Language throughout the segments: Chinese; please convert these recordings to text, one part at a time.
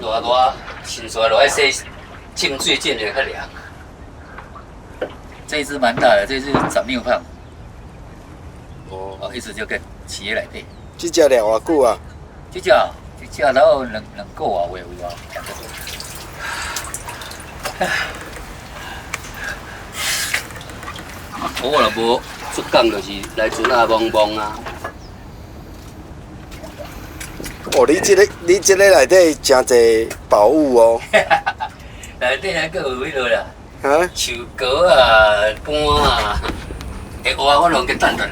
热，新出来就爱洗浸水浸的较凉。这一只蛮大的，这只长六胖。哦，一直就跟企业来对。这只了偌久啊？这只然后两个啊，有啊，2个多。我若无出港，就是来船啊蒙蒙啊。哦，你这个内底真侪宝物哦。内底还佫有迄落啦，啊？树膏啊、盘啊，会活我拢给等落。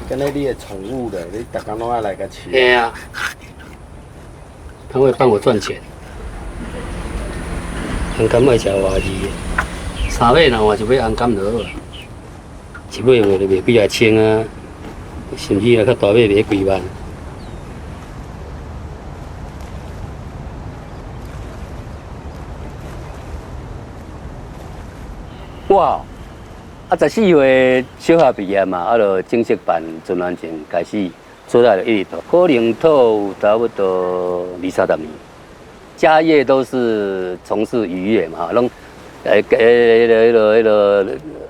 跟那你的宠物的，你大家拢爱来个饲。对啊，他会帮我赚钱。红柑卖食偌济，3尾若换1尾红柑就好啊。1尾卖就卖几啊千啊，甚至啊较大尾卖几万。哇！14岁小学毕业嘛，就正式办准完证，开始做来就一直做，可能做差不多20-30年。家业都是从事渔业嘛，拢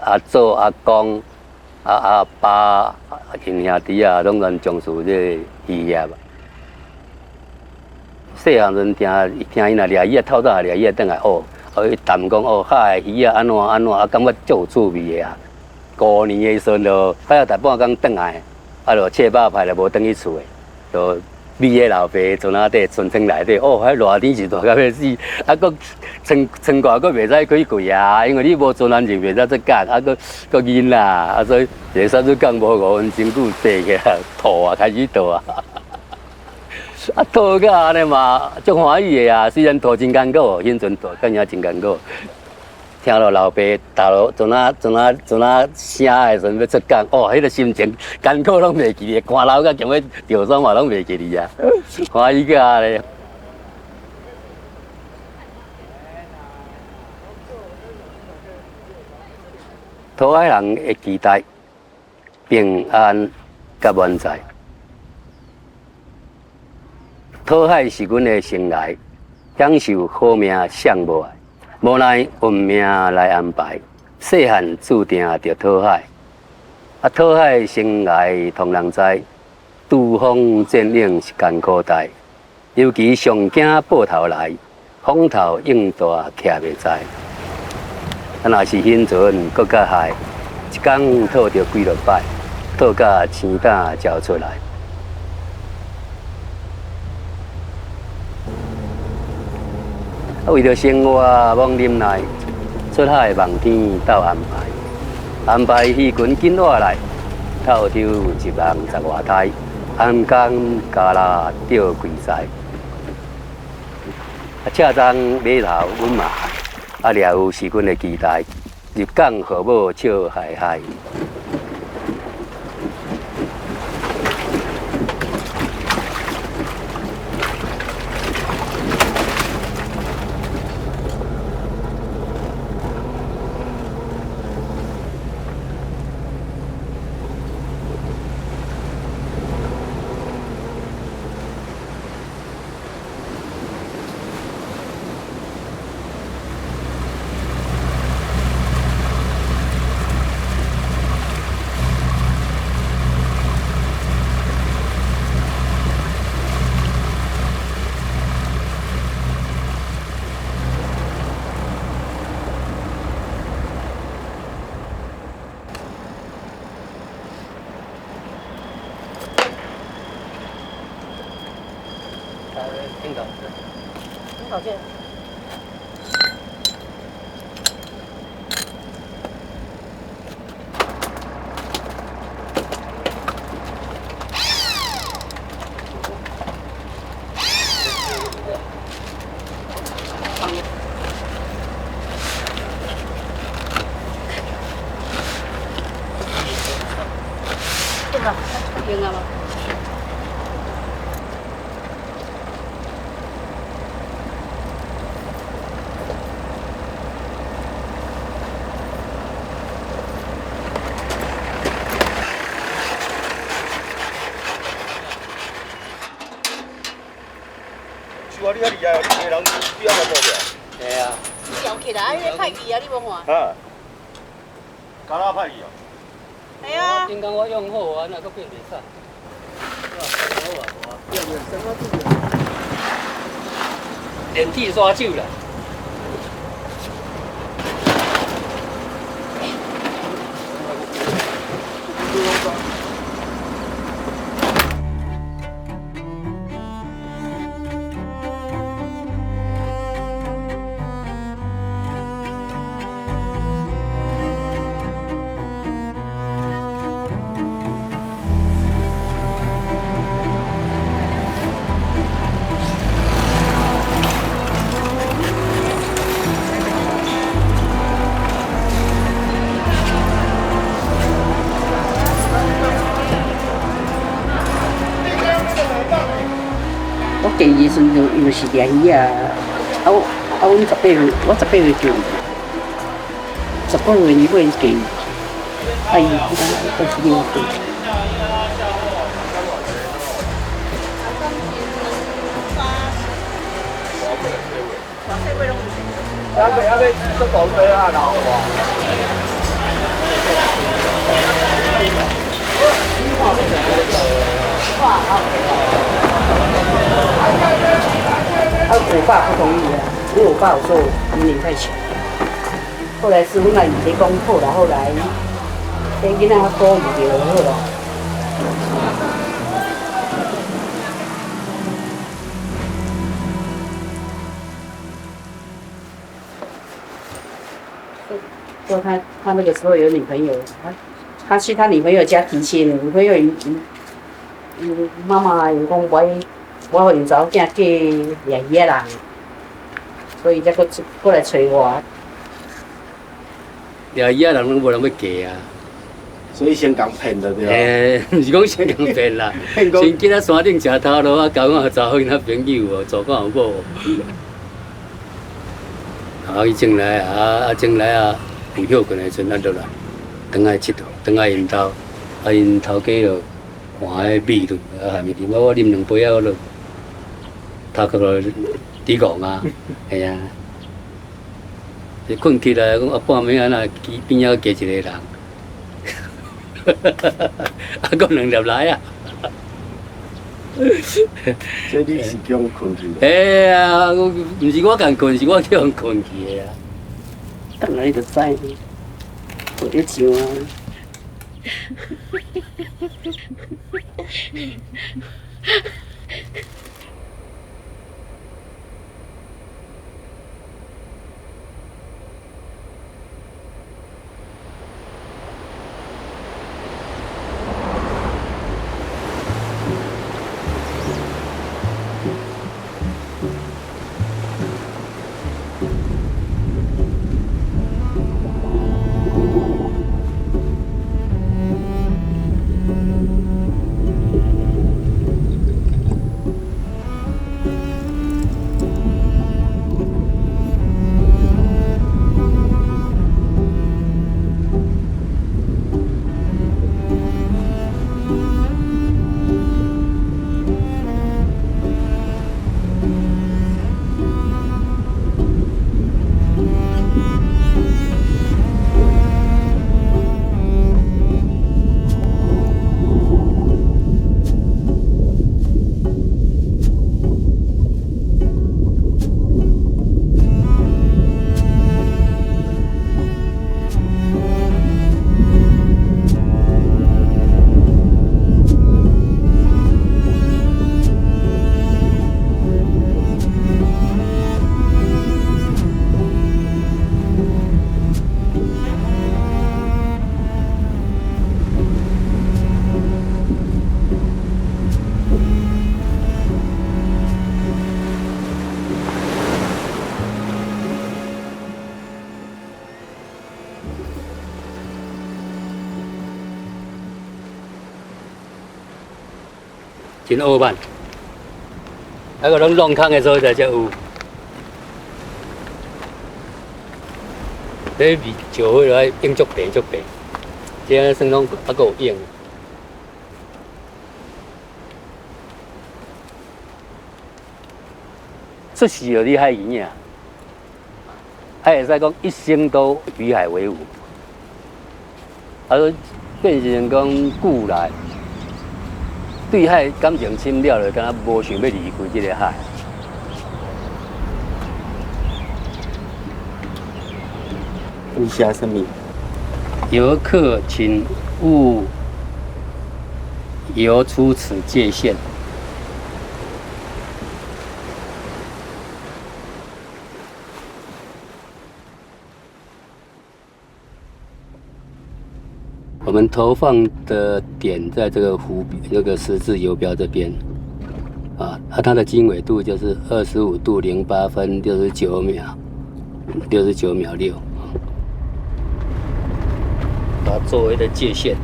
阿祖、阿公、阿爸、兄兄弟啊，拢咱从事这渔业嘛。细汉阵听伊若掠鱼啊，透早掠鱼啊，转来哦。伊谈讲哦，海鱼啊安怎，啊感觉足有趣味的啊。5年的时阵就摆啊大半工转来，啊就切饱派就无转去厝的，就米的老爸船仔底、船舱内底，哦，迄热天是热到要死，啊，搁窗外搁袂使开柜啊，因为你无船安就袂使做工，啊，搁热啦，啊，所以一个3日工无5分钟久坐起来吐啊，开始吐啊。啊，吐到安尼嘛，足欢喜的啊！虽然吐真艰苦，迄阵吐更加真艰苦。听到老爸打落船仔声的时阵要出港，哦，迄个心情艰苦拢袂记哩，看楼甲强要吊霜嘛拢袂记哩啊！欢喜个咧。讨海人的期待，平安甲满载。讨海是阮的生涯，享受好命享无碍，无奈运命来安排，细汉注定着讨海。啊，讨海生涯同人知，拄风战冷是艰苦代，尤其上惊报头来，风头应大徛袂在。啊，若是迄阵搁较海，一工讨着几落摆，讨甲青胆交出来。为着生活忙忍耐，出海望天斗安排鱼群紧活来，透抽一人10外台，暗工加拉钓几载。车站码头阮嘛，掠有是阮的期待，入港和某笑嗨嗨。很少见。对吧？应该吗？哇，你遐厉害，你个人比较无目标。系啊，摇起来，迄个派机啊，你无看？啊，加拉派去哦。系啊。顶工我用好啊，那个变袂使。好啊，连体刷手啦。我第二时就又是掠鱼啊！阮18岁，我18岁就19岁你会给，哎，26岁。阿妹，做保费啊，老哇！我爸不同意啊，因为我爸有说我年龄太小。后来师傅那里没讲好了，后来跟囡仔沟唔对好了。说他那个时候有女朋友，他去他女朋友家提亲，女朋友妈妈又讲我互因查某囝嫁掠鱼的人，所以才过来找我。掠鱼啊，人拢无人要嫁啊。所以先讲骗的对吧？毋是讲先讲骗啦，先去咱山顶食头路啊，交我查某因仔朋友哦，做看有无？啊，伊进来啊，进来啊，有休困的阵，咱就来，转来佚佗，转来因兜，啊因头家就看迄米咯，啊下面啉，我啉2杯啊，我就头壳就抵戆啊，系啊。一困起来，讲啊半暝啊，那边仔加一个人，啊，讲2粒来啊。这你是叫我困去？哎呀，毋是我共困，是我叫人困去的啊。等下你就知，有咧上啊。真黑板，那个拢弄空的所在才有。这味烧火来用足白足白，这算拢还够有用。出世就伫海边啊，还会使讲一生都与海为伍。说变成讲古来对海感情深了了，敢若无想要离开这个海。你写什么？游客请勿游出此界限。我们投放的点在这个湖那个十字游标这边，它的经纬度就是25度08分69秒，69秒6，把它作为的界限，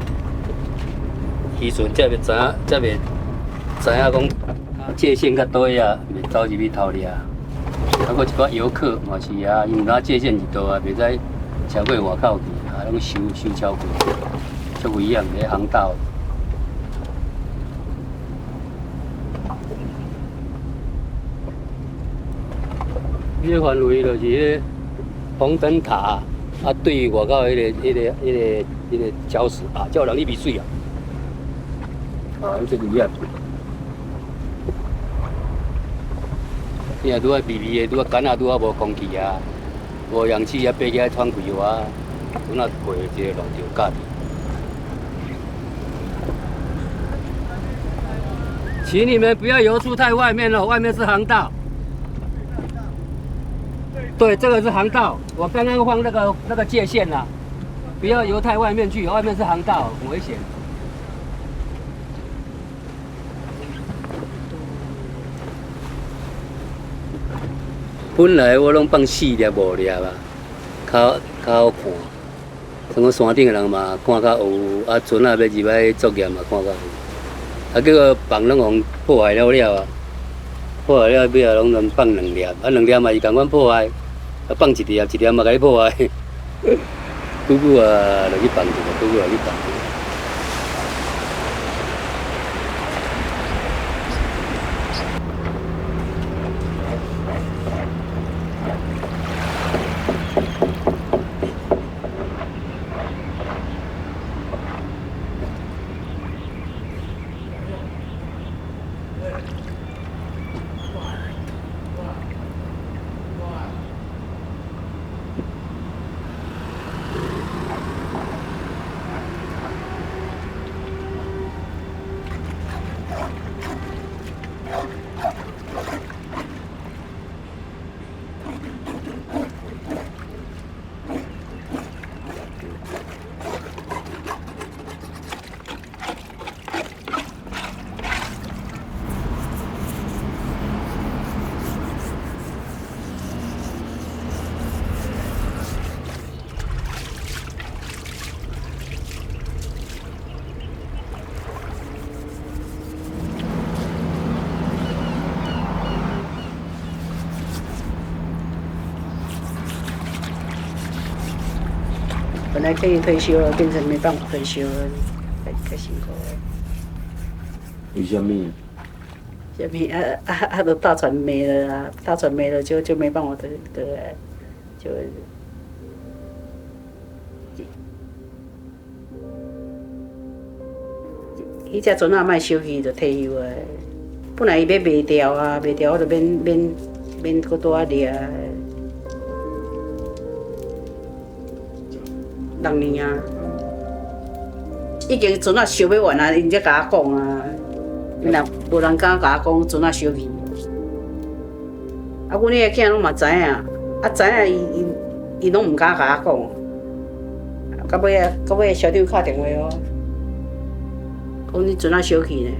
渔船才会知影讲界限较对啊，袂走入去偷掠。啊，搁一寡游客嘛是啊，因为咱界限是倒啊，袂使超过外口去，拢收超过。就不一样的航道。这个范围就是迄个红灯塔对外口迄个礁石叫人去比水啊，这个样。你若拄啊微微的，拄啊干啊，拄啊无空气啊，无氧气啊，飞起来喘气啊，拄啊过一个浪潮架。请你们不要游出太外面了，外面是航道。对，这个是航道，我刚刚放那个界限啦，不要游太外面去，外面是航道，很危险。本来我拢放4粒5粒啊，较好看。像讲山顶的人嘛，看较有，船要入来作业嘛，看较有。结果放拢互破坏了破坏了尾啊，拢能放2粒，2粒嘛是共款破坏，放1粒，1粒嘛甲你破坏，久久啊就去放一个，久久啊去放一个。本来可以退休了，变成没办法退休了，太辛苦了。为什么？下面的大船没了啊，大船没了就没办法就。伊只船卖收去就退休啊，本来伊要卖掉啊，卖掉我就免搁多啊掠。6年啊，已经船啊收要完啊，因才甲我讲啊，因若无人敢甲我讲船啊收去。阮迄个囝拢嘛知影，知影伊拢毋敢甲我讲。到尾小弟敲电话哦，讲你船啊收去呢，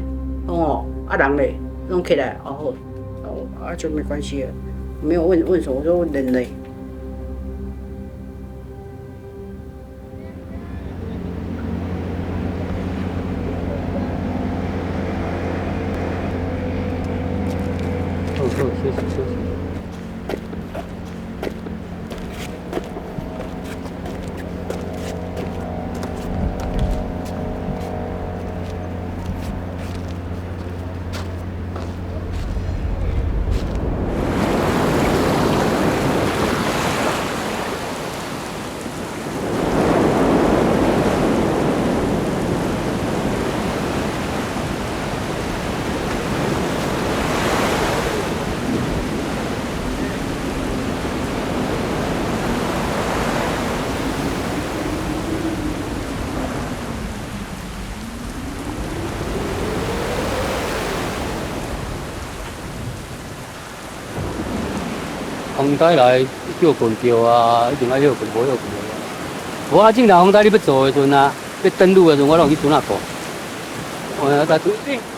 哦，人嘞，拢起来，好，就没关系了，没有问什么，我说人嘞。休息。风台来叫困叫啊，一定要叫困，无叫困啊。无啊，正常风台你要做的时阵啊，要登陆的时阵，我拢去船啊顾。在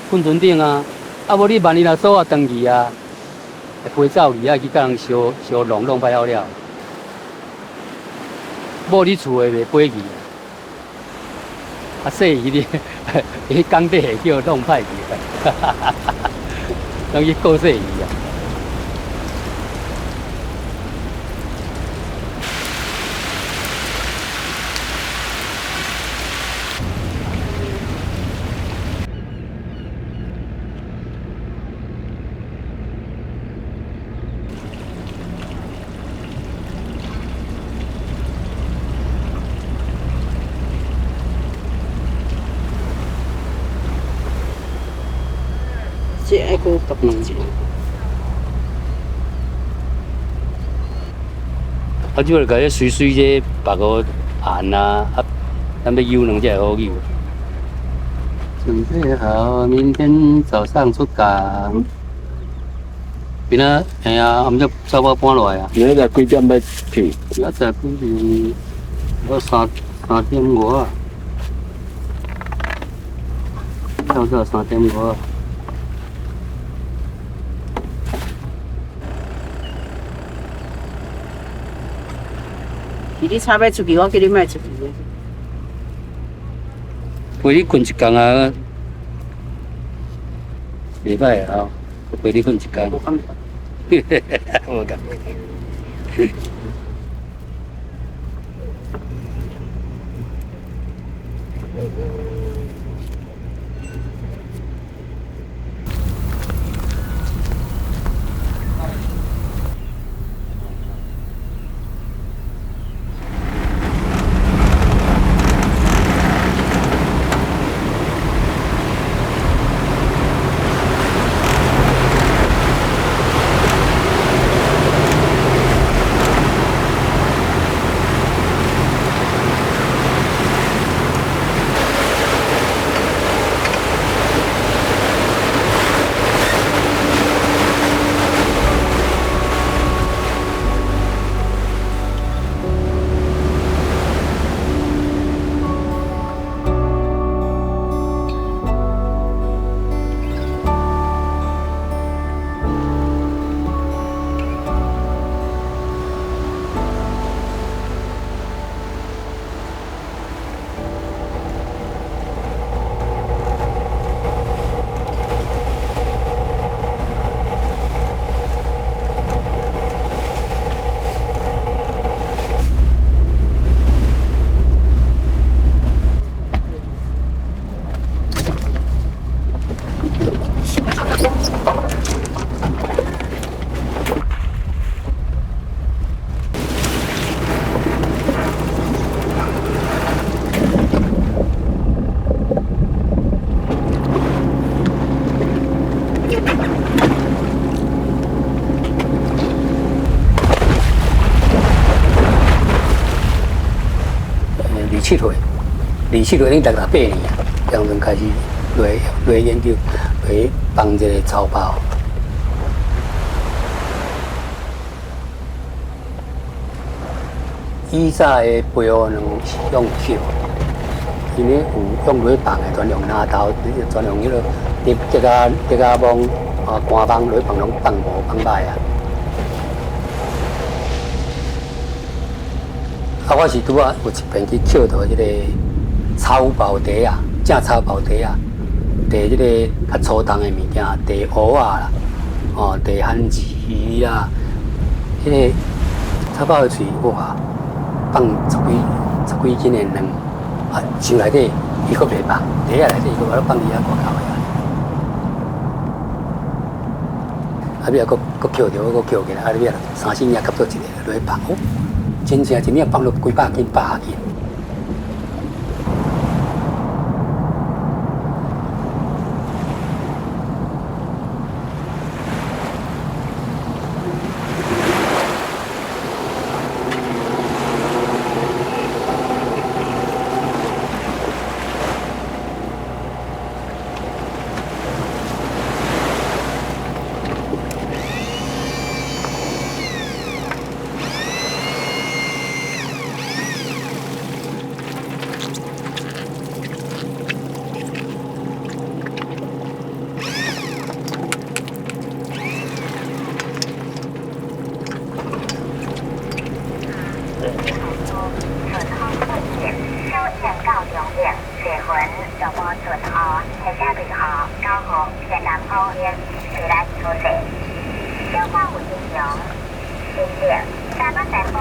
困船顶啊，啊无你万一若锁啊登去啊，会飞走去啊，去甲人烧弄歹了了。无你厝的袂飞去。啊，细鱼哩，迄港底下叫弄歹去，拢去告细鱼啊。这爱搁特别一下。啊，即个甲迄水这白个按啊，咱要游两只会好游。准备好，明天早上出港。边啊？哎呀，暗只早包搬落来啊。你在几点要去？明仔载可能我3點外啊，到这3點外。是你差要出去，我叫你莫出去。陪你困一工啊，袂歹啊，陪你困一工。无感觉。无感觉。27岁已经大8年啊，当阵开始来研究，来放这个草包。以早的培养是用扣，因为有用来放的，专用拿头，专用迄个竹仔网啊，官网来放拢放无放歹啊。啊，我是拄啊有一遍去捡到迄个草包茶啊，正草包茶啊，茶迄个较粗重的物件，茶蚵仔啦，哦，茶番薯啦，迄个草包的水哇，放十几斤的卵，啊，箱内底伊阁袂放，茶啊内底伊阁把它放伫遐外口的。啊，尾啊，阁捡着，阁捡起来，啊，尾啊3、4year夹做一个落去放。真正一年放了几百斤、100斤。屯上坡屯河下下屯河9號向南方向隨南出發，消防有英雄，謝謝，三八三風。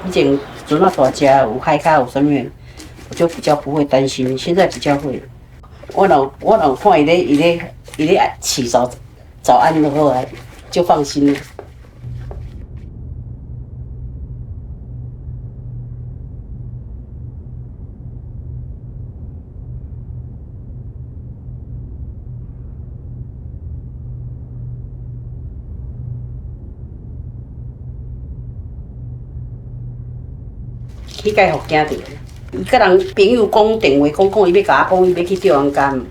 以前做那大家有海卡有什么，我就比较不会担心，现在比较会。我老看伊咧起早安的后来就放心了。迄个互惊着，伊甲人朋友讲电话讲伊要甲我讲，伊要去吊人监，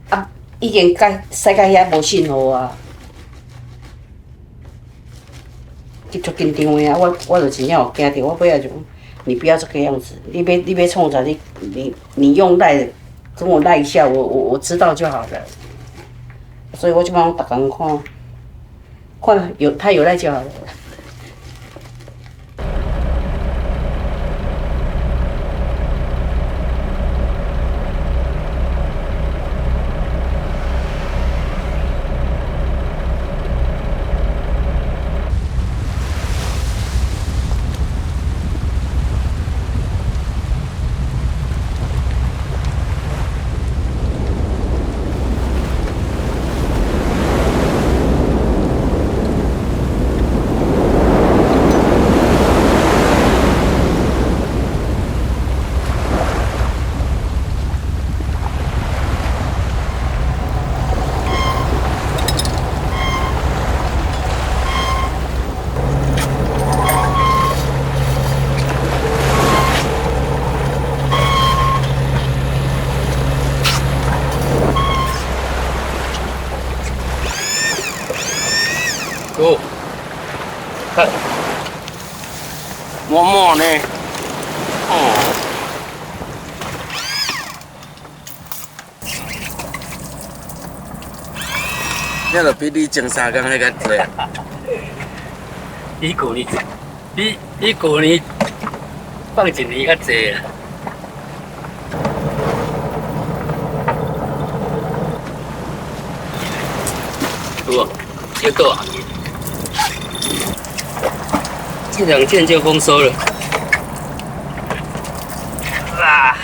啊，已经驶到遐无信号啊，就足紧张的啊！我就真正互惊着，我尾仔就讲，你不要这个样子，你别冲着你用赖跟我赖一下，我知道就好了。所以我就帮逐工看他有赖就好了。哦，看，摸摸呢，哦，那就比你前3工迄个多啊。比旧年，比旧年放一年较济啊。有啊，有够啊！这2件就丰收了。啊！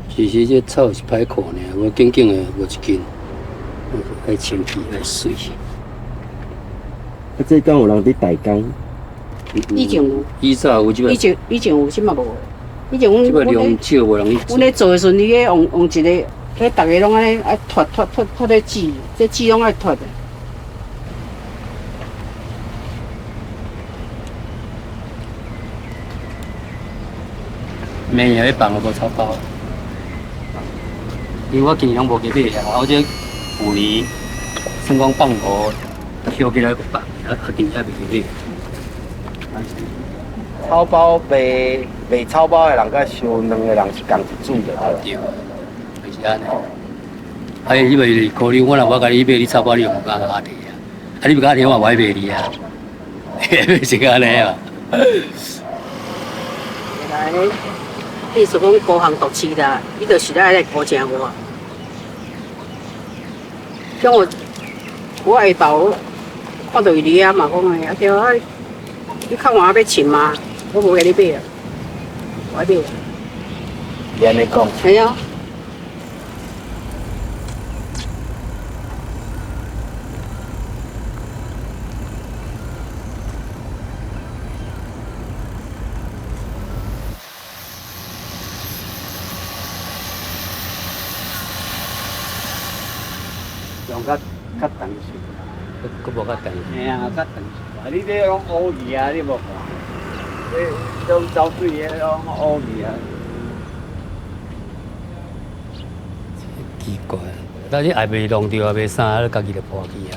其实这草是歹看呢，我紧紧的无一根，爱清气爱水。啊，这敢有人伫代工？以前有，以前有即摆，以前有，即嘛无。以前即摆阮量少，无人去阮咧做的时阵，伊咧用一个，迄逐个拢安尼爱脱咧籽，这籽拢爱脱的。明年要放个无草包，因为我今年拢无去买啊，我这旧年算讲放五，捡起来放，今年还袂去买。草包卖草包的人甲收两个人是共一组的。对，就是安尼。啊，你袂考虑我若我甲你买，你草包你用不敢下地啊？啊，你不敢下地，我买袂你啊？是安尼啊？原来你是讲高行独市啦，伊就是来高正我。像我下昼看到伊哩啊嘛讲诶，啊对啊，你看我要穿吗？我无甲你买啊，我买。你安尼讲，系啊。用较重视。佫无较重。嘿啊，较重视。啊，你这种乌鱼啊，你无看？这种走水的种乌鱼啊。奇怪，但是还袂弄着，也袂啥，家己就破去啊。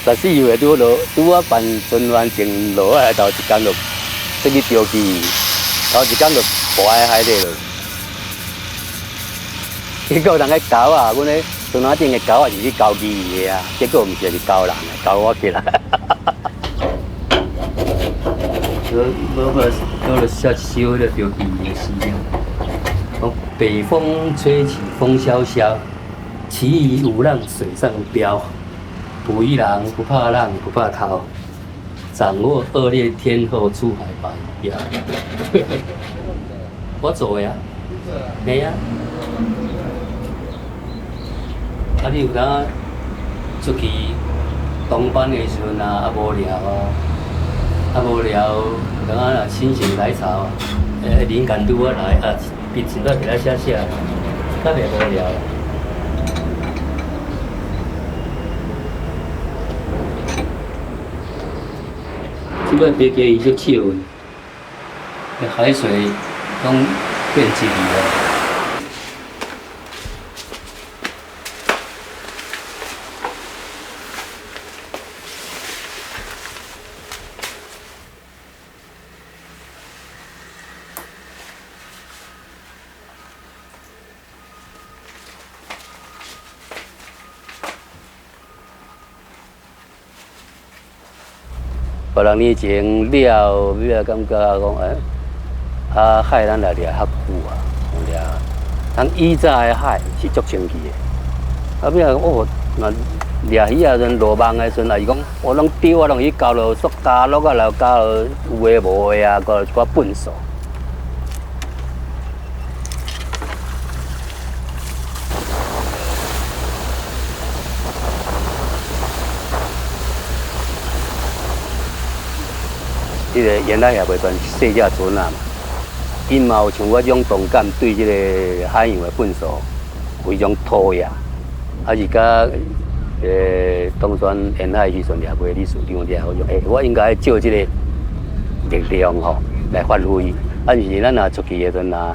14月拄啊办循环前落来头一天就这去钓鱼，头一天就破喺海底了。结果人个狗啊，阮咧船仔顶个狗啊是去交鱼的啊，结果毋是交人的，交我起来。到了下修了钓鱼的时间。讲北风吹起风萧萧，旗鱼无浪水上漂。捕鱼人不怕浪不怕涛，掌握恶劣天候出海把鱼钓。我做的啊，嘿啊。啊，你有当出去当班的时阵啊，无聊啊，无聊，当若心血来潮啊，灵感拄啊来啊，笔钱都摕来写写，特别无聊。即摆别个伊就少的，海水拢变质了。别人以前了，感觉讲啊海咱来掠较久啊，掠。咱以前的海是足清气的，啊，比如哦，若掠鱼啊，阵落网的时阵，啊，伊讲我拢丢啊，拢去交落塑胶落啊，然后交落有诶无诶啊，交落一寡粪扫。这个沿海也袂算细只船啊嘛，因嘛有像我这种同感，对这个海洋的粪扫有一种讨厌，还是甲当选沿海时阵掠过理事长这好像，我应该借这个力量吼来发挥。啊，是咱若出去的阵啊，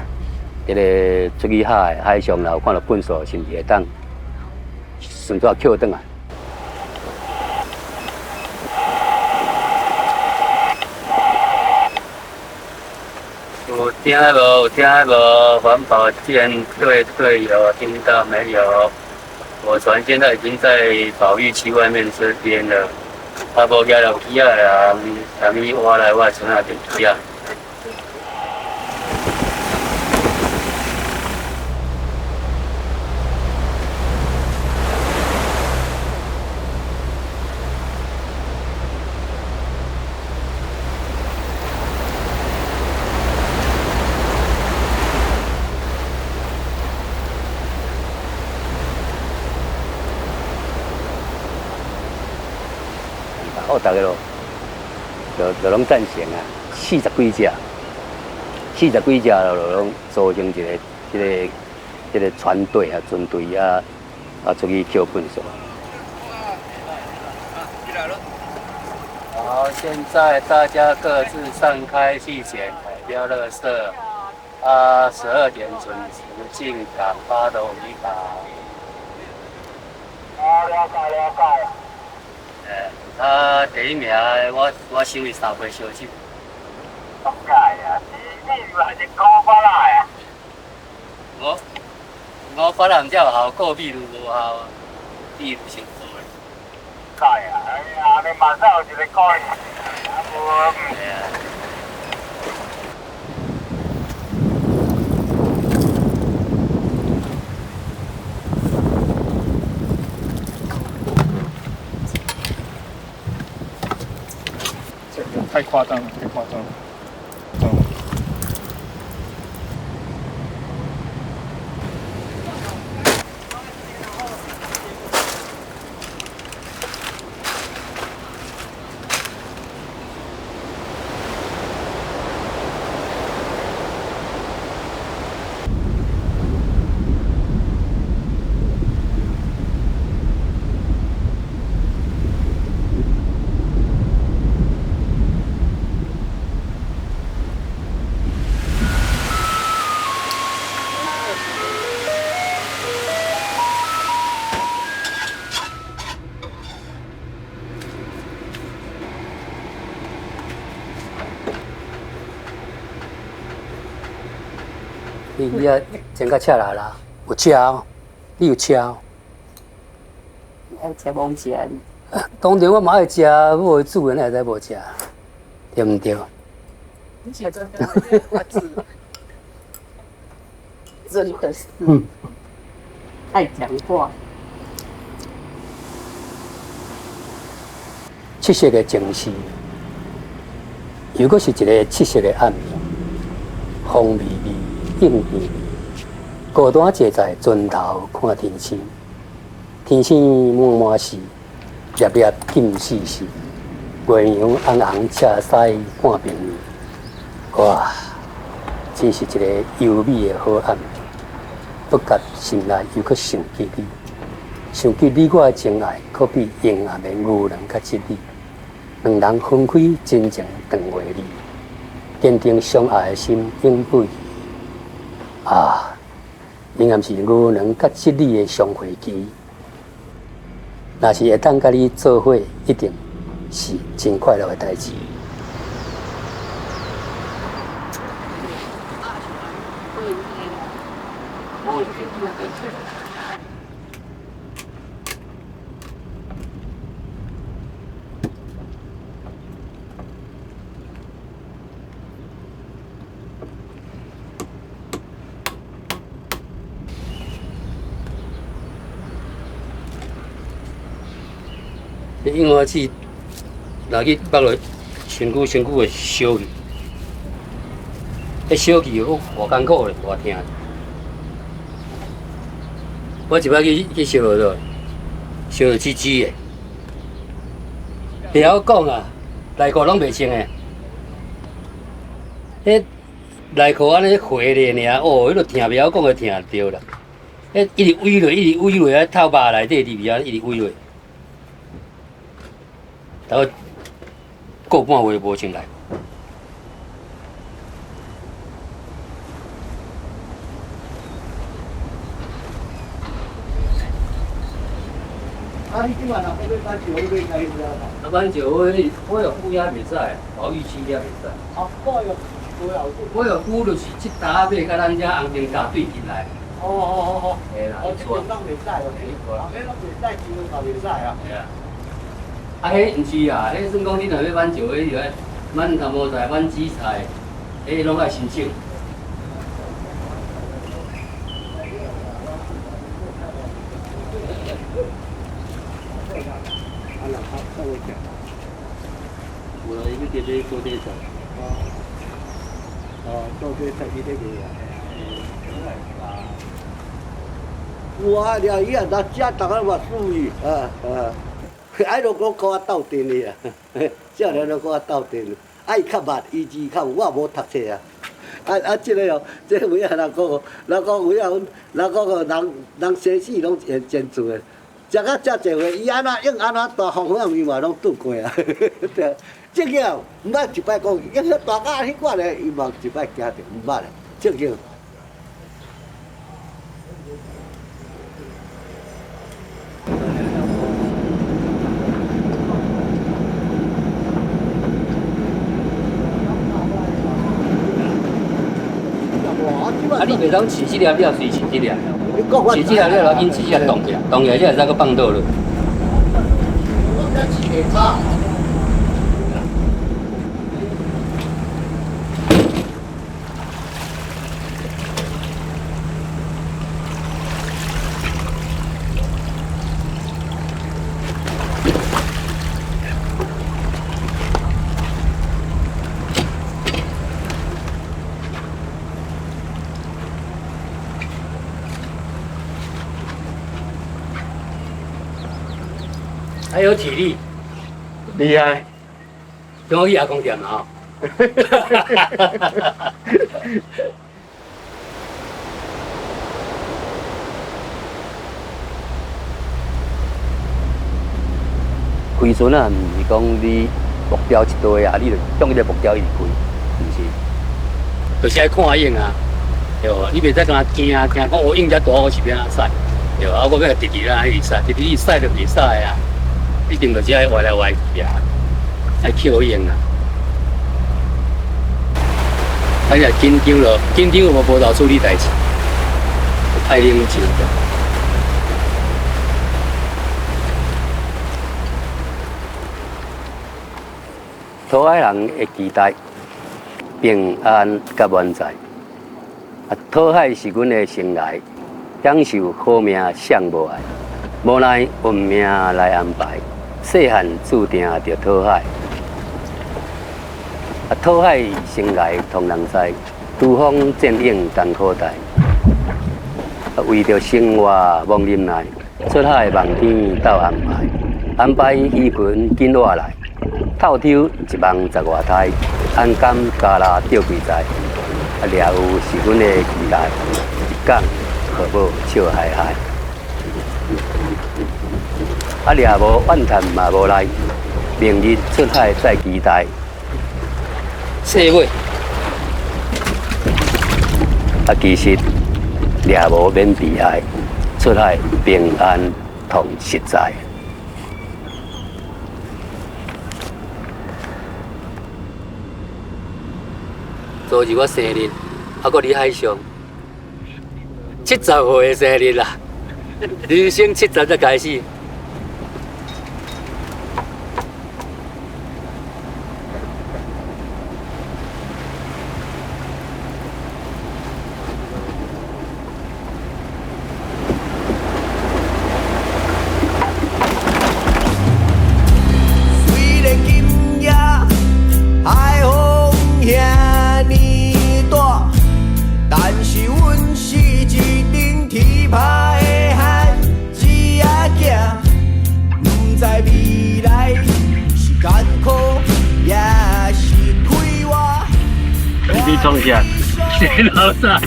迄个出去海上啦，有看到粪扫，是毋是会当顺便捡转来？有听无？有听无？环保舰队有听到没有？我船现在已经在保育区外面这边了。啊，无惊落去啊啦，啥物挖来我船啊就去啊。好，大家咯，就拢赞成啊，40几只就拢组成一个船队啊、军队啊，出去捡粪扫。好，现在大家各自散开去捡海标垃圾。12点准时进港8楼渔港。了解。第一名我收伊3杯烧酒。怎解啊？你以为是古法来啊？我法人才有效，过秘鲁无效，秘鲁先做的。解啊！哎呀，你马上有一个讲，无。对啊。太夸张了，太夸张了。你啊，真较赤力啦，有吃哦，你有吃哦。爱吃罔食哩。当然我嘛爱吃，我会煮的，哪会使无吃？对毋对？你吃真的，我真的是爱讲话。七色的城市，又阁是一个七色的暗暝，风微微。应片，孤单坐在船头看天星，天星满满是，粒粒金丝丝，月阳红红赤丝看平面，哇，真是一个优美的好暗暝。不觉心内又阁想起你，想起你我的情爱，可比阴暗的牛郎较亲密，两人分开真情长话里，坚定相爱的心永不渝。应该是牛郎甲这里的相会期，若是会当甲你做伙，一定是真快乐的代志。樱花籽，若去剥落，身躯会烧去。迄烧去好艰苦嘞，我听。我一摆去烧落咗，烧到吱吱的。袂晓讲啊，内裤拢袂穿的。迄内裤安尼回咧尔，哦，迄落疼袂晓讲，就疼着啦。迄一直围落，啊，透肉内底里边一直围落。大概个半月无穿来。你今晚若要搬球，你要开始啊？啊，板桥我有乌鸦比赛，保育区也比赛。哦，我有乌就是这搭尾甲咱遮红灯架对进来。哦，嘿啦，这边拢袂使哦，迄拢袂使，球嘛袂使啊。系啊。啊，迄毋是啊，迄算讲你若要板桥，迄就满头毛菜、满紫菜，迄拢爱申请。有啊，伊要直接做这菜。做这菜去这个啊。有啊，了伊啊，咱遮逐个嘛注意爱就讲跟我斗阵的啊，少年都跟我斗阵，伊较捌，伊字较有，我无读册啊。即个哦，即个有影人讲有影，人讲人生死拢真做的。食到遮济岁，伊安怎用安怎大风风面嘛拢拄过啊！正经毋捌一摆讲，用迄大家迄款的，伊嘛一摆惊着，毋捌的，正经。啊，你袂当饲即粒了，随饲即粒。饲即粒了，因饲即粒冻起来，冻起来才会使搁放倒落。还有体力，厉害，跟我去阿公店嘛吼。开船啊，毋是讲你目标一堆啊，你就向迄个目标一直开，毋是？就是爱看影啊，对无？你袂使干惊讲我影遮大，我是变怎驶，对无？啊，我要直直啦，去驶，直直你驶就袂驶啊。一定就是爱歪来歪去啊，爱扣用啊。啊，你若紧张咯，紧张无无头处理代志，爱啉酒。讨海人会期待平安甲满载。啊，讨海是阮的生涯，享受好命享无碍，无奈运命来安排。细汉注定着讨海，啊，讨海生涯同人知，拄风战影艰苦代，啊，为着生活忙忍耐，出海望天斗安排，安排鱼群紧落来，透抽一网十外台，安感加拉钓几载，啊，掠有是阮的期待，一港好无笑嗨嗨。啊，掠无怨叹嘛无来，明日出海再期待。细尾，啊，其实掠无免悲哀，出海平安同实在。昨日我生日，还搁伫海上，70岁的生日啦，人生70才开始。冲下，老三，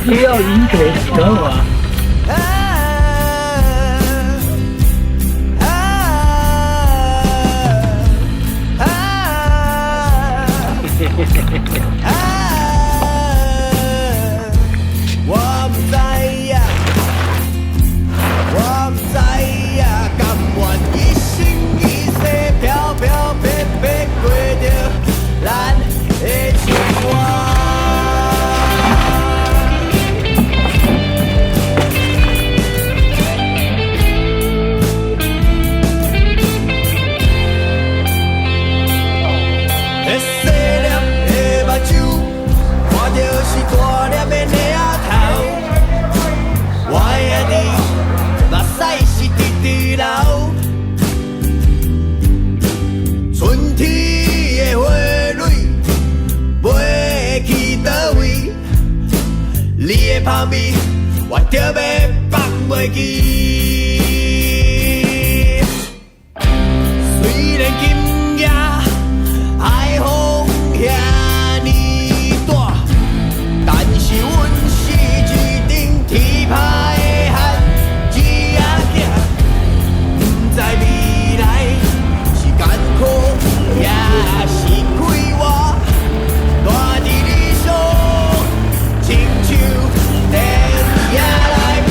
不要引腿惹我。我不在呀，我不在。香味，我着要放袂记。虽然今夜海风遐尼大，但是阮是一顶天拍的汉子仔囝，不知未来是艰苦也是快活，大伫理想，亲像电影来播。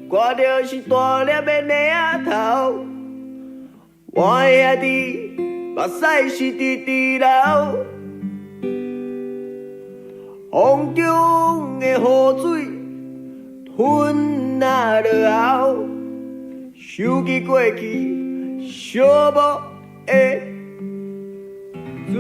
看到是大粒的泥仔头，我的兄弟目屎是直直流，风中的雨水吞啊落后，想起过去寂寞的自